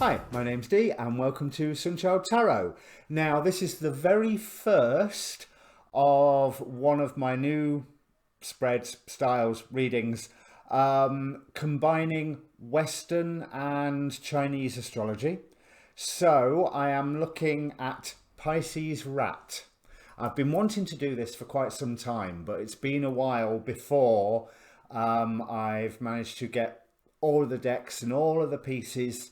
Hi, my name's Dee and welcome to Sunchild Tarot. Now this is the very first of one of my new spreads, styles, readings, combining Western and Chinese astrology. So I am looking at Pisces Rat. I've been wanting to do this for quite some time, but it's been a while before I've managed to get all of the decks and all of the pieces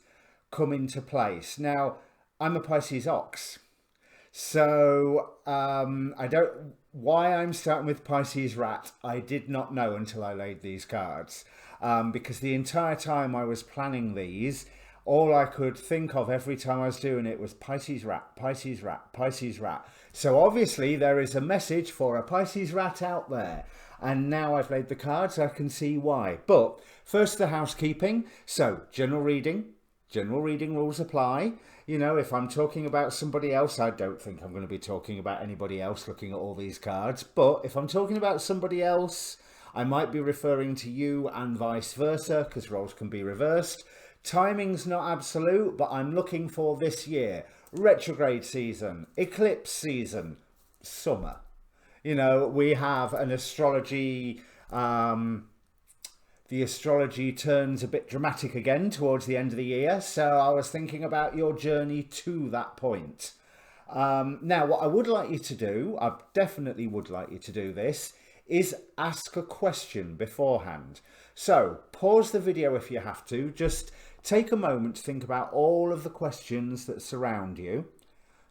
come into place. Now, I'm a Pisces Ox, so why I'm starting with Pisces Rat, I did not know until I laid these cards, because the entire time I was planning these, all I could think of every time I was doing it was Pisces Rat, Pisces Rat, Pisces Rat. So obviously there is a message for a Pisces Rat out there. And now I've laid the cards, I can see why. But first, the housekeeping. So general reading rules apply. You know, if I'm talking about somebody else, I don't think I'm going to be talking about anybody else looking at all these cards. But if I'm talking about somebody else, I might be referring to you and vice versa, because roles can be reversed. Timing's not absolute, but I'm looking for this year. Retrograde season, eclipse season, summer. You know, we have an astrology, the astrology turns a bit dramatic again towards the end of the year. So I was thinking about your journey to that point. Now, what I would like you to do, I definitely would like you to do this, is ask a question beforehand. So pause the video if you have to. Just take a moment to think about all of the questions that surround you.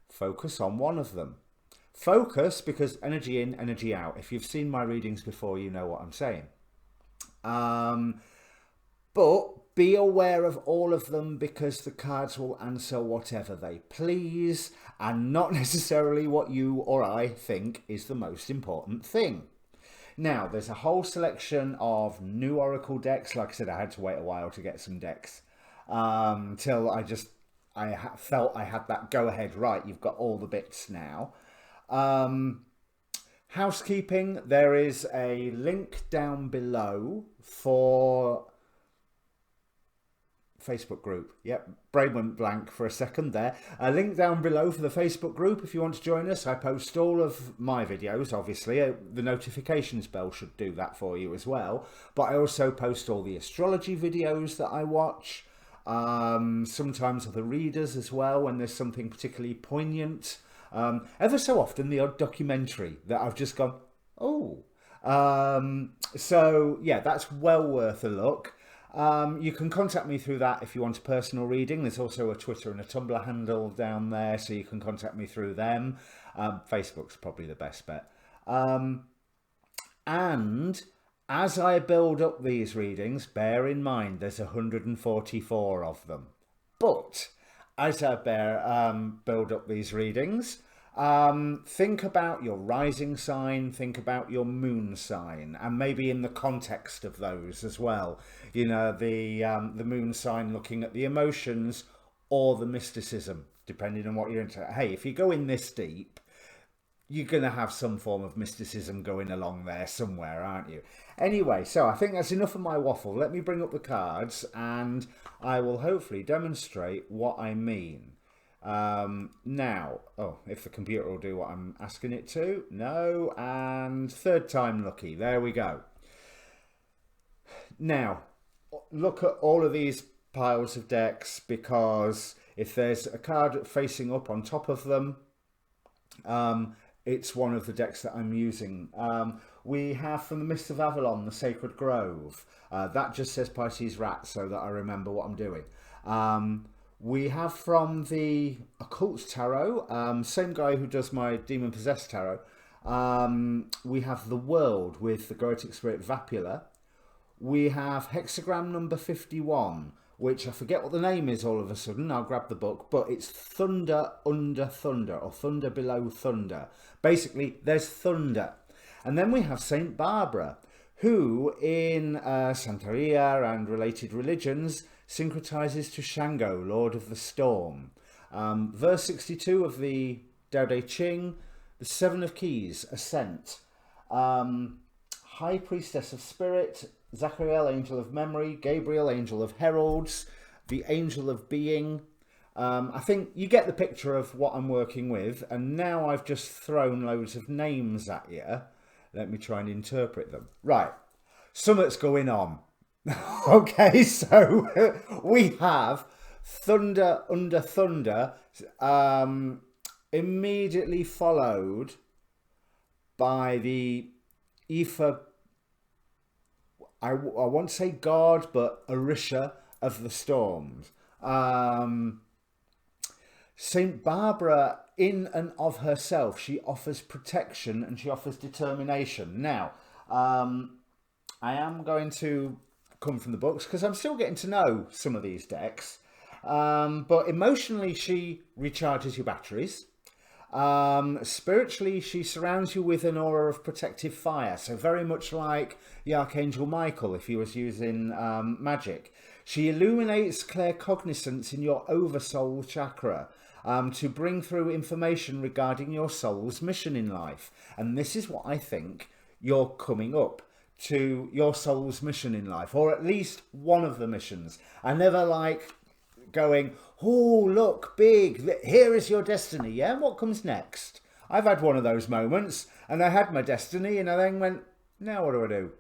Focus on one of them. Focus, because energy in, energy out. If you've seen my readings before, you know what I'm saying. But be aware of all of them, because the cards will answer whatever they please and not necessarily what you or I think is the most important thing. Now, there's a whole selection of new Oracle decks. Like I said, I had to wait a while to get some decks till I felt I had that go ahead. Right, you've got all the bits now. Housekeeping, there is a link down below for Facebook group. Yep, brain went blank for a second there. A link down below for the Facebook group if you want to join us. I post all of my videos, obviously. The notifications bell should do that for you as well. But I also post all the astrology videos that I watch. Sometimes other readers as well when there's something particularly poignant. Ever so often the odd documentary that I've just gone, oh. So yeah, that's well worth a look. You can contact me through that if you want a personal reading. There's also a Twitter and a Tumblr handle down there, so you can contact me through them. Facebook's probably the best bet. And as I build up these readings, bear in mind there's 144 of them. But as I build up these readings, think about your rising sign, think about your moon sign, and maybe in the context of those as well. You know, the moon sign looking at the emotions or the mysticism, depending on what you're into. Hey, if you go in this deep, you're going to have some form of mysticism going along there somewhere, aren't you? Anyway, so I think that's enough of my waffle. Let me bring up the cards and I will hopefully demonstrate what I mean. Now, if the computer will do what I'm asking it to. No, and third time lucky. There we go. Now, look at all of these piles of decks, because if there's a card facing up on top of them, it's one of the decks that I'm using. We have from the Mists of Avalon, the Sacred Grove. That just says Pisces Rat, so that I remember what I'm doing. We have from the Occult Tarot, same guy who does my Demon Possessed Tarot. We have The World with the Goetic Spirit Vapula. We have Hexagram number 51, which I forget what the name is all of a sudden. I'll grab the book, but it's Thunder Under Thunder, or Thunder Below Thunder. Basically, there's thunder. And then we have Saint Barbara, who in Santeria and related religions syncretizes to Shango, Lord of the Storm. Verse 62 of the Tao Te Ching, the Seven of Keys, Ascent. High Priestess of Spirit, Zachariel, Angel of Memory, Gabriel, Angel of Heralds, the Angel of Being, I think you get the picture of what I'm working with, and now I've just thrown loads of names at you. Let me try and interpret them. Right, something's going on. Okay, so we have thunder under thunder, immediately followed by the ether, I won't say God, but Orisha of the storms. Saint Barbara, in and of herself, she offers protection and she offers determination. Now, I am going to come from the books because I'm still getting to know some of these decks. But emotionally, she recharges your batteries. Spiritually, she surrounds you with an aura of protective fire. So very much like the Archangel Michael, if he was using magic. She illuminates claircognizance in your oversoul chakra to bring through information regarding your soul's mission in life. And this is what I think you're coming up to, your soul's mission in life, or at least one of the missions. I never like going, oh, look, big, here is your destiny. Yeah, and what comes next? I've had one of those moments, and I had my destiny, and I then went, now what do I do?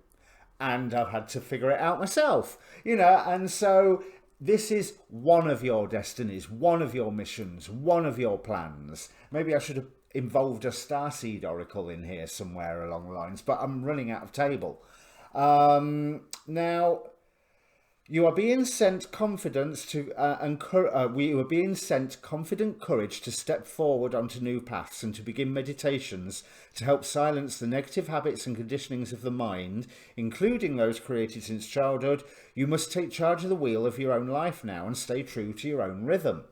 And I've had to figure it out myself, you know. And so this is one of your destinies, one of your missions, one of your plans. Maybe I should have involved a starseed oracle in here somewhere along the lines, but I'm running out of table. Now, you are being sent confidence to we are being sent confident courage to step forward onto new paths and to begin meditations to help silence the negative habits and conditionings of the mind, including those created since childhood. You must take charge of the wheel of your own life now and stay true to your own rhythm.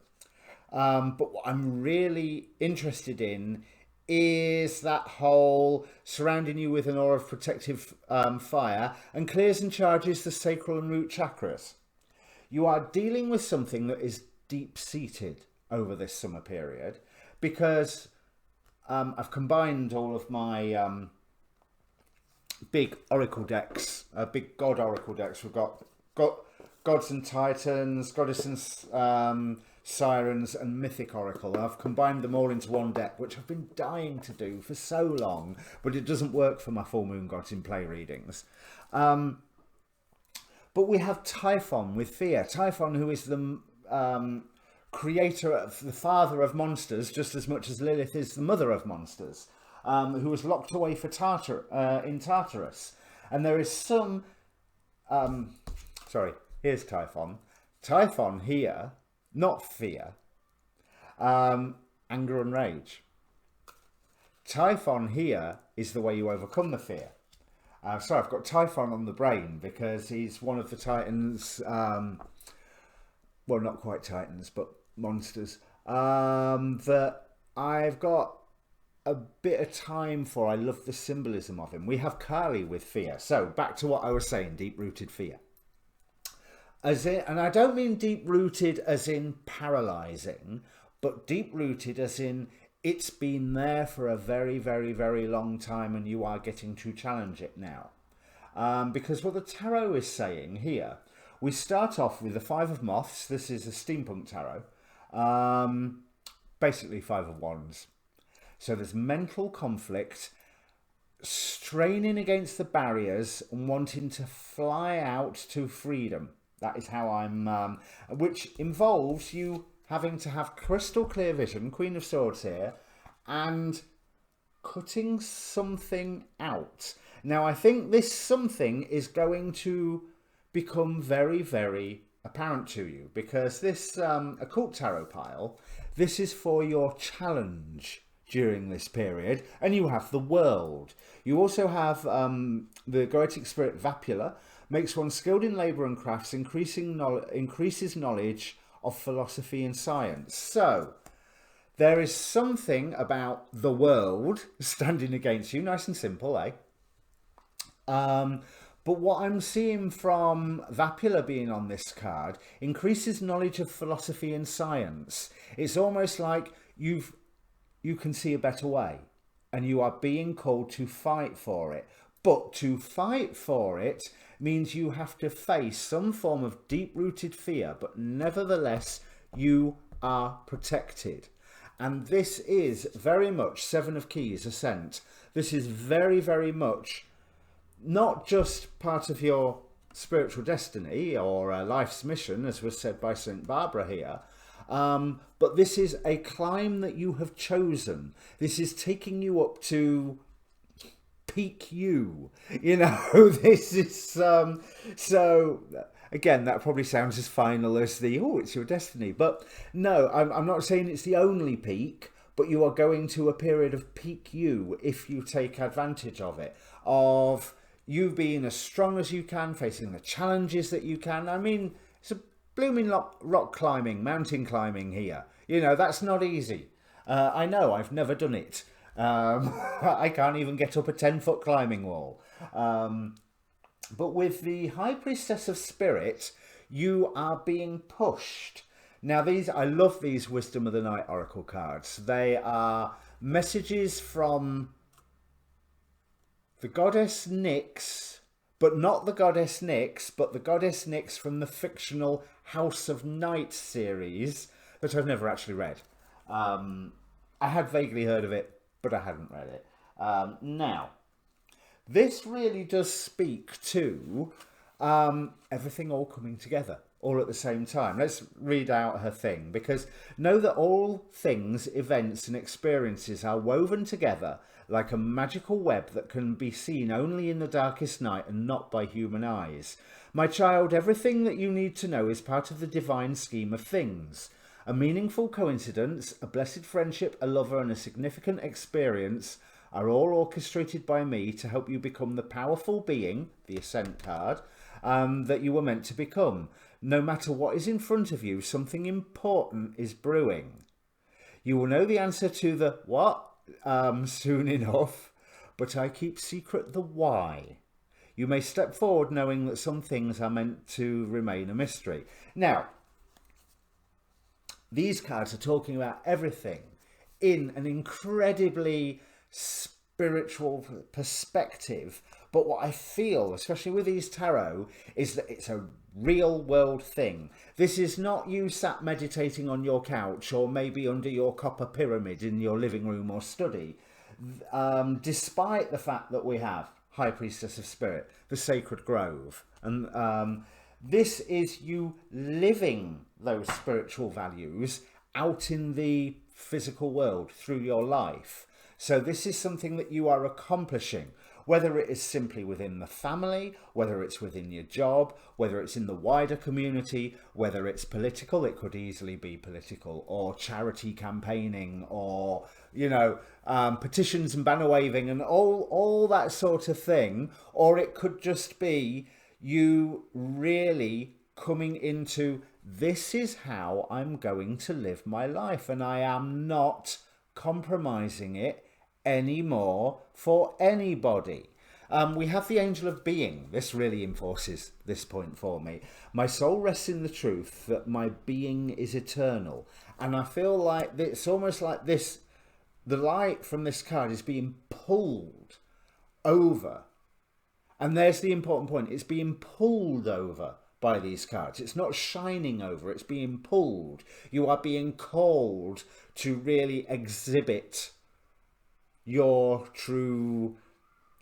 But what I'm really interested in is that whole surrounding you with an aura of protective fire and clears and charges the sacral and root chakras. You are dealing with something that is deep-seated over this summer period because I've combined all of my big oracle decks, big god oracle decks. We've got gods and titans, goddesses and sirens and mythic oracle. I've combined them all into one deck, which I've been dying to do for so long, but it doesn't work for my full moon gods in play readings. But we have Typhon with fear. Typhon, who is the creator of the father of monsters, just as much as Lilith is the mother of monsters, who was locked away for in Tartarus. And there is some here's Typhon. Typhon here, not fear, anger and rage. Typhon here is the way you overcome the fear. Sorry, I've got Typhon on the brain because he's one of the titans, well, not quite titans, but monsters, that I've got a bit of time for. I love the symbolism of him. We have Kali with fear. So back to what I was saying, deep-rooted fear. And I don't mean deep-rooted as in paralysing, but deep-rooted as in it's been there for a very, very, very long time and you are getting to challenge it now. Because what the tarot is saying here, we start off with the Five of Moths. This is a steampunk tarot. Basically Five of Wands. So there's mental conflict, straining against the barriers and wanting to fly out to freedom. That is how I'm, which involves you having to have crystal clear vision, Queen of Swords here, and cutting something out. Now, I think this something is going to become very, very apparent to you because this occult tarot pile, this is for your challenge during this period, and you have the world. You also have the Goetic spirit Vapula, makes one skilled in labour and crafts, increases knowledge of philosophy and science. So there is something about the world standing against you, nice and simple, eh? But what I'm seeing from Vapula being on this card, increases knowledge of philosophy and science. It's almost like you can see a better way and you are being called to fight for it. But to fight for it means you have to face some form of deep-rooted fear, but nevertheless, you are protected. And this is very much Seven of Keys Ascent. This is very, very much not just part of your spiritual destiny or life's mission, as was said by St. Barbara here, but this is a climb that you have chosen. This is taking you up to peak you. You know, this is so. Again, that probably sounds as final as the, oh, it's your destiny. But no, I'm not saying it's the only peak, but you are going to a period of peak you if you take advantage of it, of you being as strong as you can, facing the challenges that you can. I mean, it's a blooming rock climbing, mountain climbing here. You know, that's not easy. I know, I've never done it. I can't even get up a 10-foot climbing wall. But with the High Priestess of Spirit, you are being pushed. Now, I love these Wisdom of the Night Oracle cards. They are messages from the Goddess Nyx, but not the Goddess Nyx, but the Goddess Nyx from the fictional House of Night series that I've never actually read. I had vaguely heard of it, but I hadn't read it. Now, this really does speak to everything all coming together, all at the same time. Let's read out her thing, because know that all things, events and experiences are woven together like a magical web that can be seen only in the darkest night and not by human eyes. My child, everything that you need to know is part of the divine scheme of things. A meaningful coincidence, a blessed friendship, a lover and a significant experience are all orchestrated by me to help you become the powerful being, the Ascent card, that you were meant to become. No matter what is in front of you, something important is brewing. You will know the answer to the what soon enough, but I keep secret the why. You may step forward knowing that some things are meant to remain a mystery. Now, these cards are talking about everything in an incredibly spiritual perspective, but what I feel, especially with these tarot, is that it's a real world thing. This is not you sat meditating on your couch or maybe under your copper pyramid in your living room or study, despite the fact that we have High Priestess of Spirit, the Sacred Grove, and this is you living those spiritual values out in the physical world through your life. So this is something that you are accomplishing, whether it is simply within the family, whether it's within your job, whether it's in the wider community, whether it's political, it could easily be political, or charity campaigning, or, you know, petitions and banner waving and all that sort of thing. Or it could just be you really coming into, this is how I'm going to live my life, and I am not compromising it anymore for anybody. We have the Angel of Being. This really enforces this point for me. My soul rests in the truth that my being is eternal. And I feel like it's almost like this, the light from this card is being pulled over. And there's the important point. It's being pulled over by these cards. It's not shining over, it's being pulled. You are being called to really exhibit your true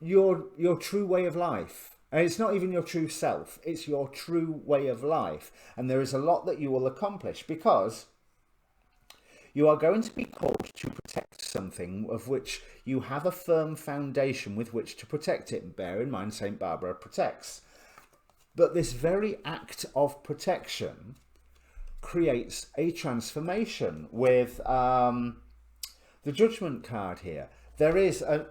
way of life. And it's not even your true self, it's your true way of life. And there is a lot that you will accomplish, because you are going to be called to protect something of which you have a firm foundation with which to protect it. And bear in mind, St. Barbara protects. But this very act of protection creates a transformation. With the Judgment card here, there is a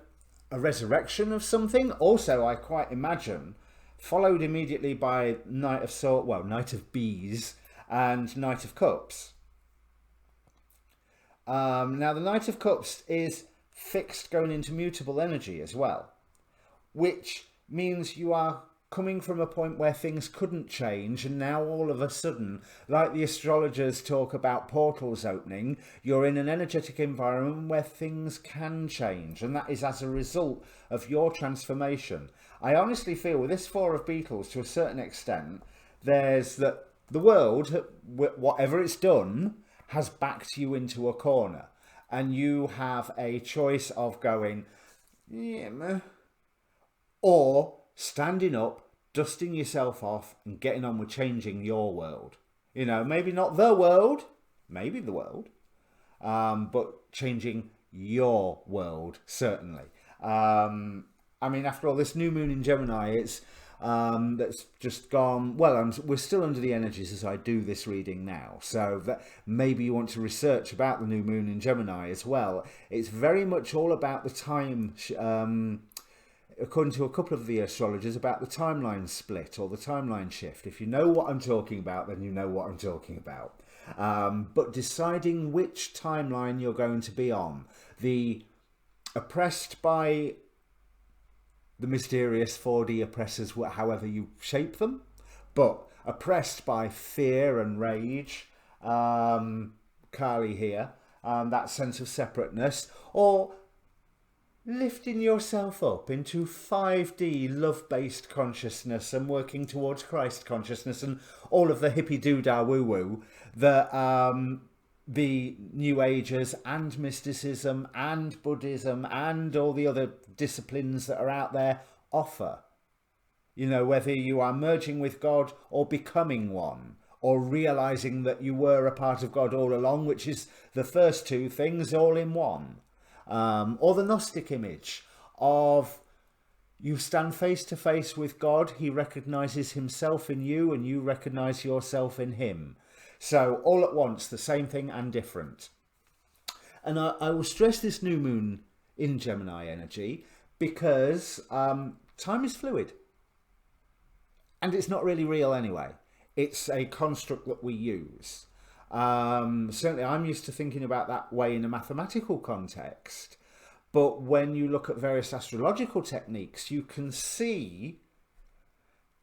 resurrection of something. Also, I quite imagine, followed immediately by Knight of Swords, well, Knight of Bees and Knight of Cups. Now, the Knight of Cups is fixed going into mutable energy as well, which means you are coming from a point where things couldn't change, and now all of a sudden, like the astrologers talk about portals opening, you're in an energetic environment where things can change, and that is as a result of your transformation. I honestly feel with this Four of Beetles, to a certain extent, there's that the world, whatever it's done, has backed you into a corner, and you have a choice of going, yeah, meh, or standing up, dusting yourself off, and getting on with changing your world. You know, maybe not the world, maybe the world, but changing your world, certainly. I mean, after all, this new moon in Gemini, it's that's just gone. Well, we're still under the energies as I do this reading now, so that maybe you want to research about the new moon in Gemini as well. It's very much all about the time. According to a couple of the astrologers, about the timeline split or the timeline shift. If you know what I'm talking about, then you know what I'm talking about. But deciding which timeline you're going to be on. The oppressed by the mysterious 4D oppressors, however you shape them, but oppressed by fear and rage, Kali here, that sense of separateness, or lifting yourself up into 5D love-based consciousness and working towards Christ consciousness and all of the hippie doodah woo-woo that the New Agers and mysticism and Buddhism and all the other disciplines that are out there offer. You know, whether you are merging with God or becoming one, or realizing that you were a part of God all along, which is the first two things all in one. Or the Gnostic image of you stand face to face with God, he recognizes himself in you and you recognize yourself in him. So all at once, the same thing and different. And I will stress this new moon in Gemini energy because time is fluid. And it's not really real anyway. It's a construct that we use. Certainly I'm used to thinking about that way in a mathematical context, but when you look at various astrological techniques, you can see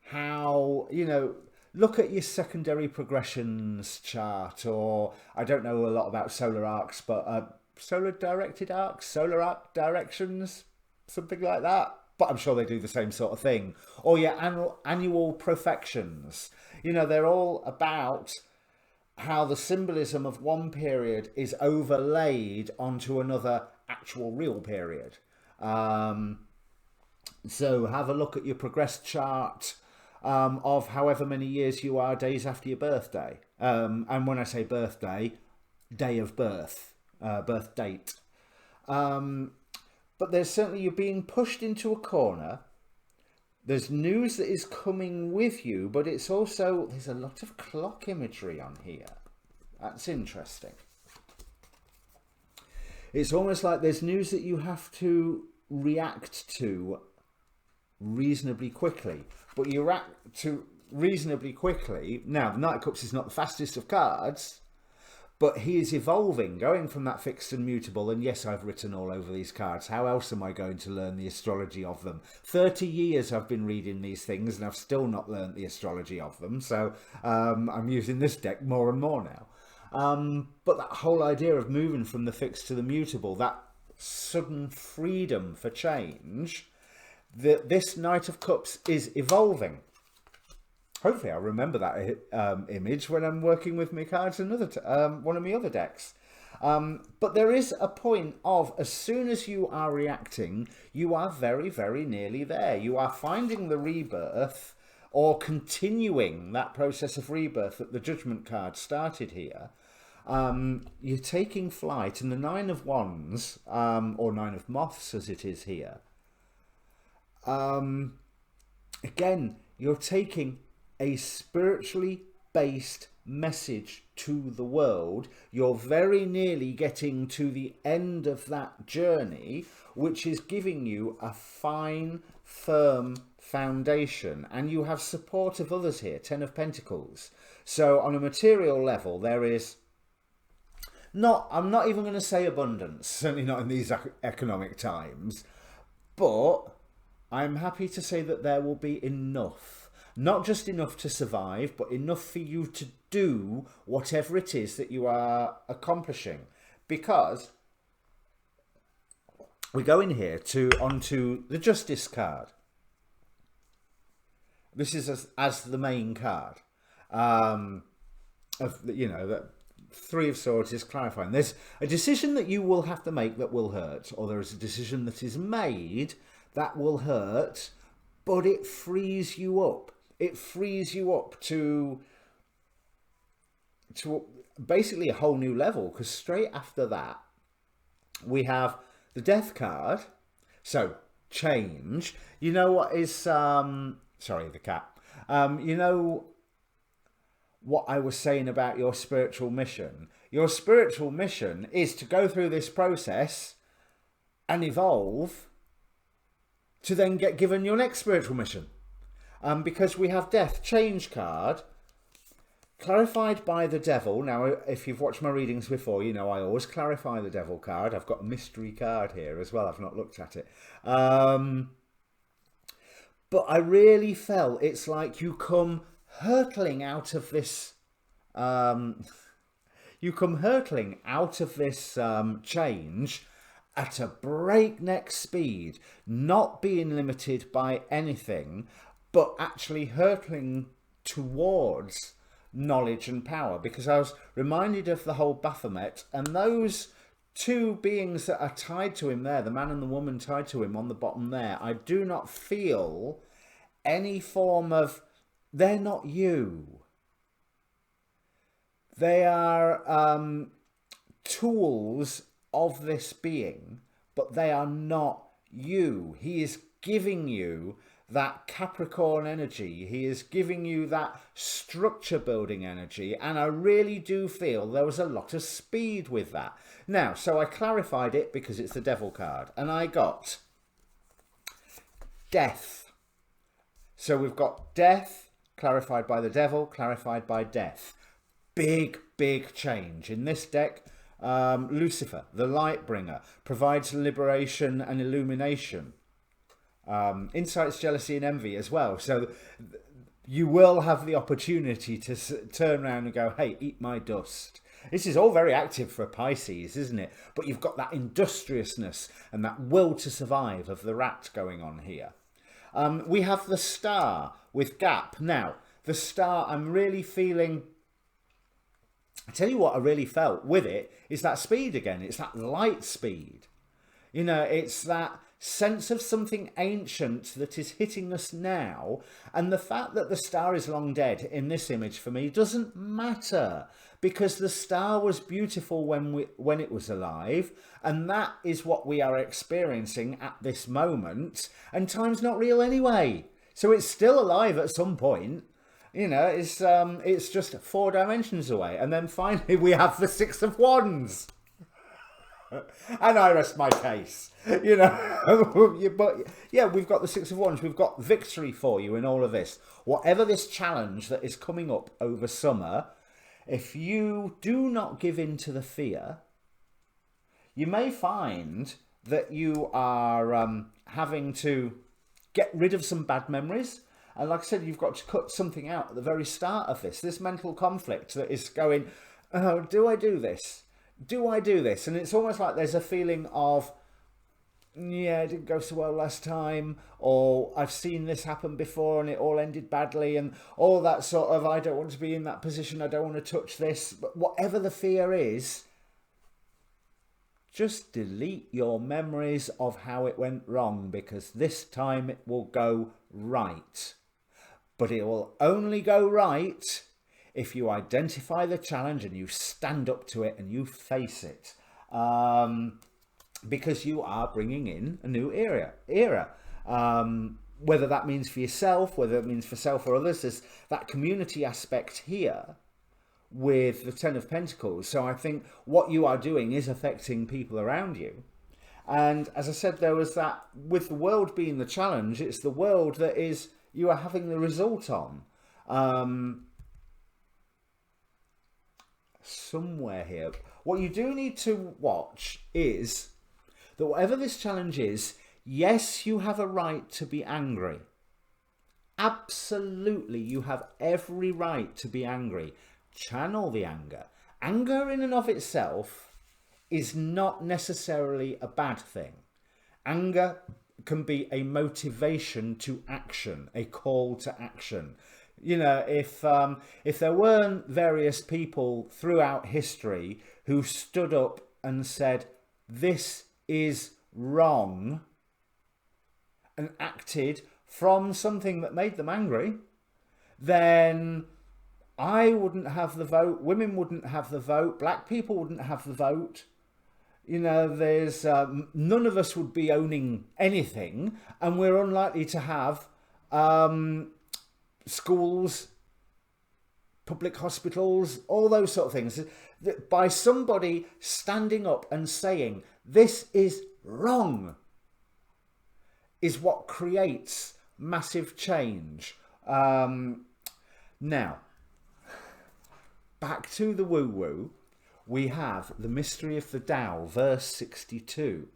how, you know, look at your secondary progressions chart, or I don't know a lot about solar arcs, but solar directed arcs, solar arc directions, something like that. But I'm sure they do the same sort of thing. Or your annual profections. You know, they're all about how the symbolism of one period is overlaid onto another actual real period. So have a look at your progressed chart of however many years you are days after your birthday. And when I say birthday, day of birth, birth date. But there's certainly, you're being pushed into a corner. There's news that is coming with you, but it's also, there's a lot of clock imagery on here. That's interesting. It's almost like there's news that you have to react to reasonably quickly. But you react to reasonably quickly. Now, the Knight of Cups is not the fastest of cards, but he is evolving, going from that fixed and mutable. And yes, I've written all over these cards. How else am I going to learn the astrology of them? 30 years I've been reading these things and I've still not learned the astrology of them. So I'm using this deck more and more now. But that whole idea of moving from the fixed to the mutable, that sudden freedom for change, this Knight of Cups is evolving. Hopefully I'll remember that image when I'm working with my cards in one of my other decks. But there is a point of, as soon as you are reacting, you are very, very nearly there. You are finding the rebirth or continuing that process of rebirth that the Judgment card started here. You're taking flight, and the Nine of Wands, or Nine of Moths as it is here, again, you're taking a spiritually based message to the world. You're very nearly getting to the end of that journey, which is giving you a fine, firm foundation, and you have support of others here. 10 of Pentacles. So on a material level, there is I'm not even going to say abundance, certainly not in these economic times, but I'm happy to say that there will be enough. Not just enough to survive, but enough for you to do whatever it is that you are accomplishing. Because we go in here onto the Justice card. This is as the main card of, you know, that Three of Swords is clarifying. There's a decision that you will have to make that will hurt, or there is a decision that is made that will hurt, but it frees you up. It frees you up to basically a whole new level, because straight after that we have the Death card. So change. You know what is sorry, the cat. You know what I was saying about your spiritual mission? Your spiritual mission is to go through this process and evolve to then get given your next spiritual mission. Because we have Death, change card, clarified by the Devil. Now, if you've watched my readings before, you know I always clarify the Devil card. I've got a mystery card here as well. I've not looked at it. But I really felt it's like you come hurtling out of this change at a breakneck speed, not being limited by anything, but actually hurtling towards knowledge and power. Because I was reminded of the whole Baphomet, and those two beings that are tied to him there, the man and the woman tied to him on the bottom there, I do not feel any form of, they're not you. They are tools of this being, but they are not you. He is giving you that Capricorn energy. He is giving you that structure building energy. And I really do feel there was a lot of speed with that. Now, so I clarified it because it's the Devil card. And I got Death. So we've got Death, clarified by the Devil, clarified by Death. Big, big change. In this deck, Lucifer, the light bringer, provides liberation and illumination. Insights, jealousy and envy as well. So you will have the opportunity to turn around and go, hey, eat my dust. This is all very active for Pisces, isn't it? But you've got that industriousness and that will to survive of the rat going on here. We have the Star with Gap. Now, the Star, I'm really feeling, I tell you what I really felt with it is that speed again. It's that light speed. You know, it's that sense of something ancient that is hitting us now. And the fact that the Star is long dead in this image for me doesn't matter, because the Star was beautiful when it was alive, and that is what we are experiencing at this moment. And time's not real anyway, so it's still alive at some point. You know, it's just 4 dimensions away. And then finally we have the Six of Wands. And I rest my case, you know. But yeah, we've got the Six of Wands. We've got victory for you in all of this. Whatever this challenge that is coming up over summer, if you do not give in to the fear, you may find that you are having to get rid of some bad memories. And like I said, you've got to cut something out at the very start of this mental conflict that is going, oh, do I do this? Do I do this? And it's almost like there's a feeling of, yeah, it didn't go so well last time, or I've seen this happen before and it all ended badly, and all that sort of, I don't want to be in that position, I don't want to touch this. But whatever the fear is, just delete your memories of how it went wrong, because this time it will go right. But it will only go right if you identify the challenge and you stand up to it and you face it. Because you are bringing in a new era. Whether that means for yourself, whether it means for self or others, there's that community aspect here with the Ten of Pentacles. So I think what you are doing is affecting people around you. And as I said, there was that, with the world being the challenge, it's the world that is you are having the result on. Somewhere here, what you do need to watch is that whatever this challenge is, yes, you have a right to be angry. Absolutely, you have every right to be angry. Channel the anger. Anger in and of itself is not necessarily a bad thing. Anger can be a motivation to action, a call to action. You know, if there weren't various people throughout history who stood up and said, this is wrong, and acted from something that made them angry, then I wouldn't have the vote, women wouldn't have the vote, black people wouldn't have the vote. You know, there's none of us would be owning anything, and we're unlikely to have schools, public hospitals, all those sort of things. By somebody standing up and saying, this is wrong, is what creates massive change. Now, back to the woo-woo, we have the mystery of the Tao, verse 62.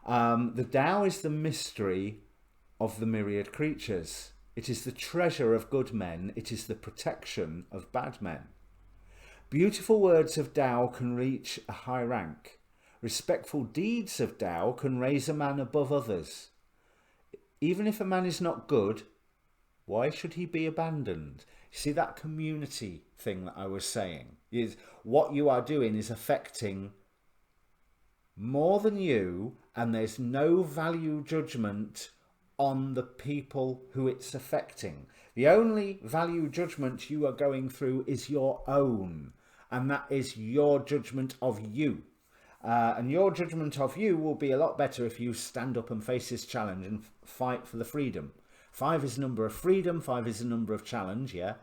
The Tao is the mystery of the myriad creatures. It is the treasure of good men. It is the protection of bad men. Beautiful words of Tao can reach a high rank. Respectful deeds of Tao can raise a man above others. Even if a man is not good, why should he be abandoned? See, that community thing that I was saying is what you are doing is affecting more than you, and there's no value judgment on the people who it's affecting. The only value judgment you are going through is your own, and that is your judgment of you. And your judgment of you will be a lot better if you stand up and face this challenge and fight for the freedom. 5 is a number of freedom, 5 is a number of challenge, yeah?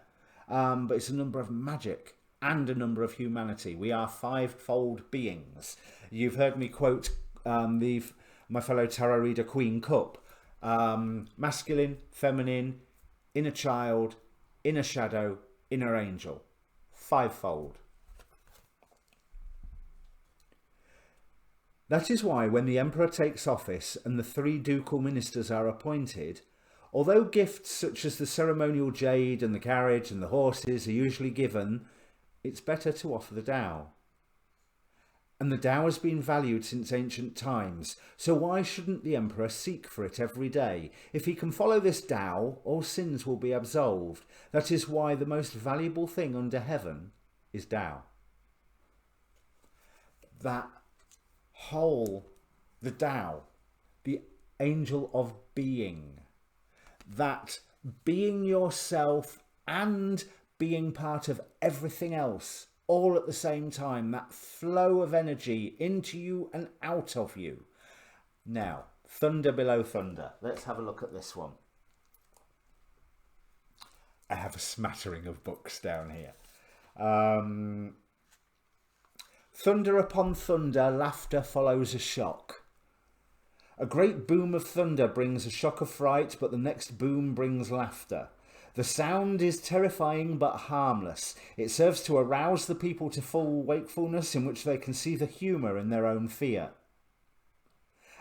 But it's a number of magic and a number of humanity. We are 5-fold beings. You've heard me quote my fellow tarot reader Queen Cup. Masculine, feminine, inner child, inner shadow, inner angel. 5-fold. That is why when the Emperor takes office and the 3 ducal ministers are appointed, although gifts such as the ceremonial jade and the carriage and the horses are usually given, it's better to offer the Tao. And the Tao has been valued since ancient times, so why shouldn't the Emperor seek for it every day? If he can follow this Tao, all sins will be absolved. That is why the most valuable thing under heaven is Tao. That whole, the Tao, the angel of being, that being yourself and being part of everything else all at the same time, that flow of energy into you and out of you. Now, thunder below thunder. Let's have a look at this one. I have a smattering of books down here. Thunder upon thunder, laughter follows a shock. A great boom of thunder brings a shock of fright, but the next boom brings laughter. The sound is terrifying but harmless. It serves to arouse the people to full wakefulness in which they can see the humour in their own fear.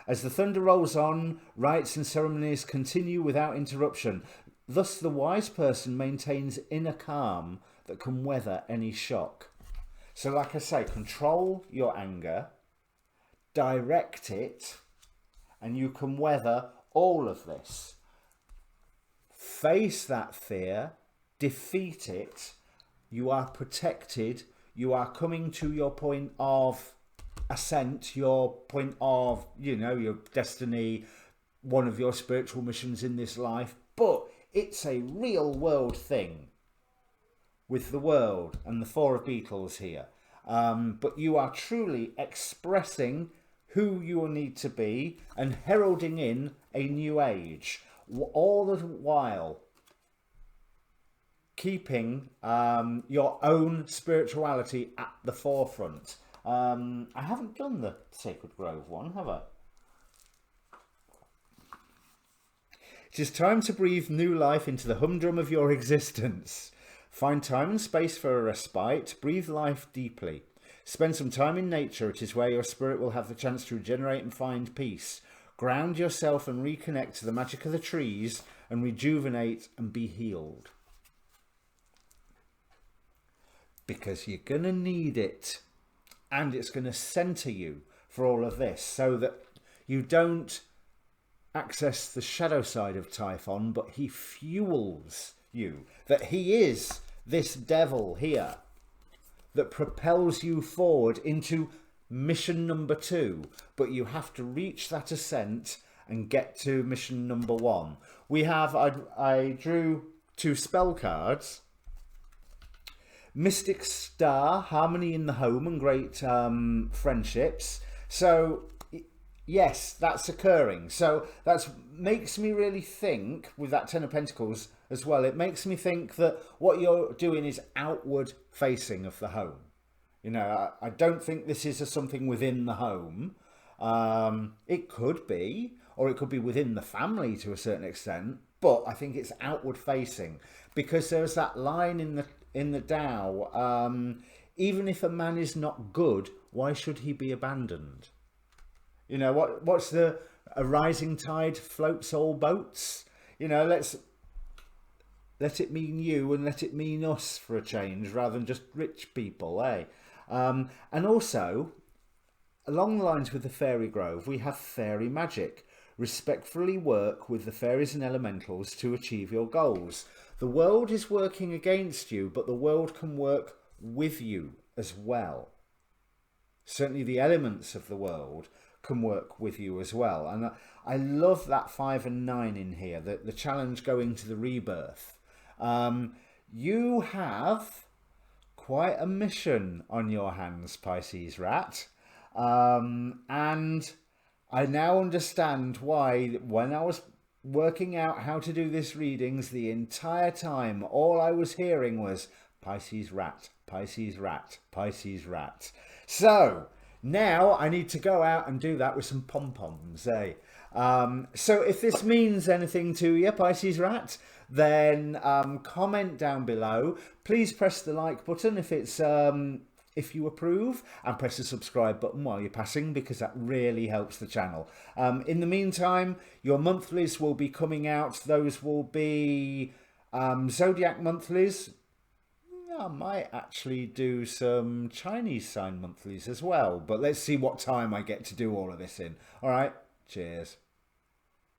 As the thunder rolls on, rites and ceremonies continue without interruption. Thus the wise person maintains inner calm that can weather any shock. So like I say, control your anger, direct it, and you can weather all of this. Face that fear, defeat it, you are protected, you are coming to your point of ascent, your point of, you know, your destiny, one of your spiritual missions in this life, but it's a real world thing with the world and the 4 of Beetles here. But you are truly expressing who you will need to be and heralding in a new age, all the while keeping your own spirituality at the forefront. I haven't done the Sacred Grove one, have I? It is time to breathe new life into the humdrum of your existence. Find time and space for a respite. Breathe life deeply. Spend some time in nature. It is where your spirit will have the chance to regenerate and find peace. Ground yourself and reconnect to the magic of the trees and rejuvenate and be healed. Because you're going to need it. And it's going to center you for all of this so that you don't access the shadow side of Typhon, but he fuels you, that he is this devil here that propels you forward into mission number 2, but you have to reach that ascent and get to mission number 1. We have, I drew 2 spell cards. Mystic Star, Harmony in the Home and Great Friendships. So yes, that's occurring. So that makes me really think, with that Ten of Pentacles as well, it makes me think that what you're doing is outward facing of the home. You know, I don't think this is something within the home. It could be, or it could be within the family to a certain extent, but I think it's outward facing, because there's that line in the Tao, even if a man is not good, why should he be abandoned? You know, what's a rising tide floats all boats? You know, let it mean you and let it mean us for a change, rather than just rich people, eh? And also, along the lines with the Fairy Grove, we have fairy magic. Respectfully work with the fairies and elementals to achieve your goals. The world is working against you, but the world can work with you as well. Certainly the elements of the world can work with you as well. And I love that 5 and 9 in here, the challenge going to the rebirth. You have quite a mission on your hands, Pisces Rat. And I now understand why, when I was working out how to do this readings, the entire time all I was hearing was Pisces Rat, Pisces Rat, Pisces Rat. So now I need to go out and do that with some pom-poms, eh? So if this means anything to you, Pisces Rat, then comment down below. Please press the like button if it's if you approve, and press the subscribe button while you're passing, because that really helps the channel. In the meantime, your monthlies will be coming out. Those will be zodiac monthlies. I might actually do some Chinese sign monthlies as well, but let's see what time I get to do all of this in. All right, cheers.